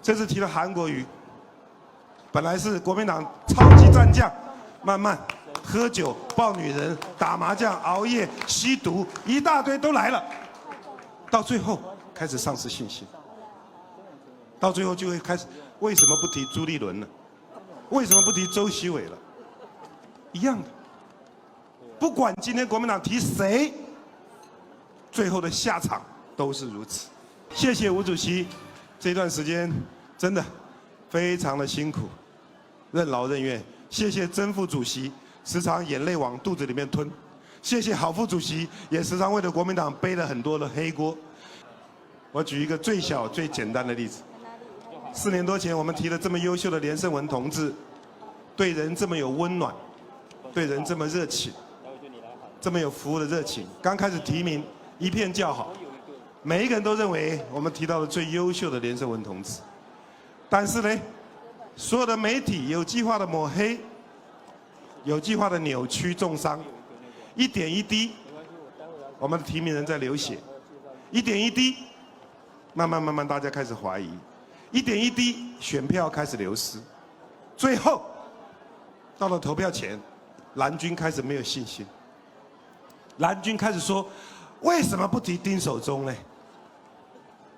这次提了韩国瑜，本来是国民党超级战将，慢慢喝酒、抱女人、打麻将、熬夜、吸毒，一大堆都来了，到最后开始丧失信心，到最后就会开始，为什么不提朱立伦呢？为什么不提周习伟了？一样的，不管今天国民党提谁，最后的下场都是如此。谢谢吴主席，这段时间真的非常的辛苦，任劳任怨。谢谢曾副主席，时常眼泪往肚子里面吞。谢谢郝副主席，也时常为了国民党背了很多的黑锅。我举一个最小、最简单的例子：4年多前，我们提了这么优秀的连胜文同志，对人这么有温暖，对人这么热情，这么有服务的热情。刚开始提名，一片叫好，每一个人都认为我们提到了最优秀的连胜文同志。但是呢，所有的媒体有计划的抹黑，有计划的扭曲重伤，一点一滴，我们的提名人在流血，一点一滴，慢慢，大家开始怀疑，一点一滴，选票开始流失，最后到了投票前，蓝军开始没有信心，蓝军开始说，为什么不提丁守中呢？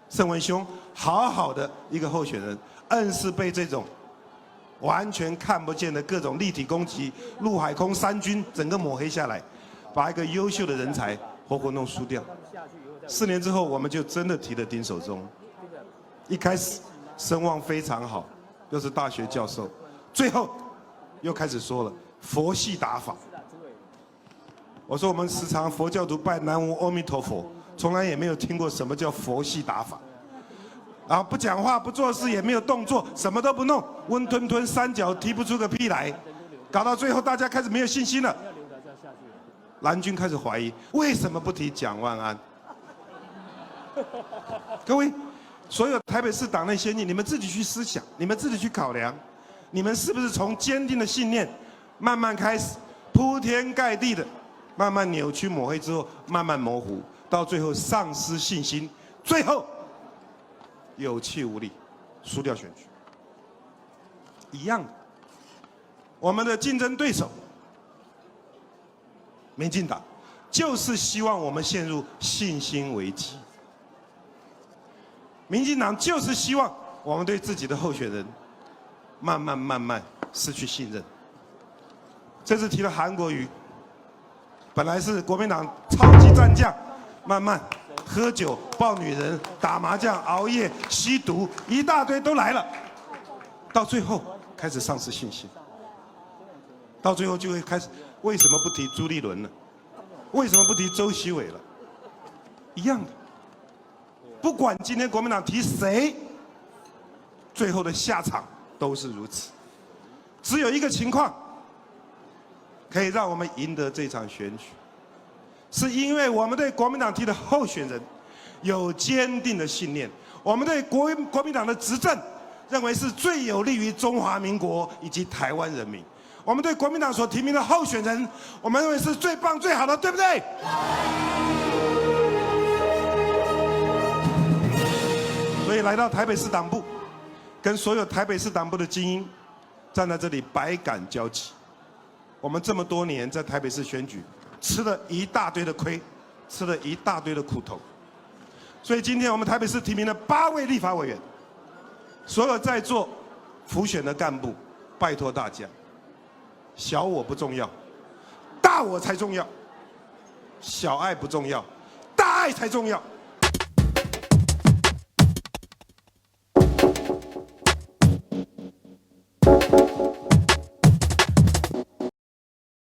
盛文兄好好的一个候选人，硬是被这种完全看不见的各种立体攻击、陆海空三军整个抹黑下来，把一个优秀的人才活活弄输掉。4年之后，我们就真的提了丁守中，一开始声望非常好，又是大学教授，最后又开始说了佛系打法。我说我们时常佛教徒拜南无阿弥陀佛，从来也没有听过什么叫佛系打法。然后不讲话、不做事，也没有动作，什么都不弄，温吞吞三角提不出个屁来，搞到最后大家开始没有信心了。蓝军开始怀疑，为什么不提蒋万安？各位，所有台北市党内先进，你们自己去思想，你们自己去考量，你们是不是从坚定的信念，慢慢开始铺天盖地的，慢慢扭曲抹黑之后，慢慢模糊，到最后丧失信心，最后有气无力，输掉选举。一样的，我们的竞争对手民进党，就是希望我们陷入信心危机。民进党就是希望我们对自己的候选人慢慢失去信任。这次提了韩国瑜，本来是国民党超级战将，慢慢喝酒、抱女人、打麻将、熬夜、吸毒，一大堆都来了，到最后开始丧失信心，到最后就会开始，为什么不提朱立伦呢？为什么不提周习伟了？一样的，不管今天国民党提谁，最后的下场都是如此。只有一个情况可以让我们赢得这场选举，是因为我们对国民党提的候选人有坚定的信念，我们对国民党的执政认为是最有利于中华民国以及台湾人民。我们对国民党所提名的候选人，我们认为是最棒最好的，对不对？所以来到台北市党部，跟所有台北市党部的精英站在这里，百感交集。我们这么多年在台北市选举，吃了一大堆的亏，吃了一大堆的苦头。所以今天我们台北市提名了8位立法委员，所有在座辅选的干部，拜托大家，小我不重要，大我才重要；小爱不重要，大爱才重要。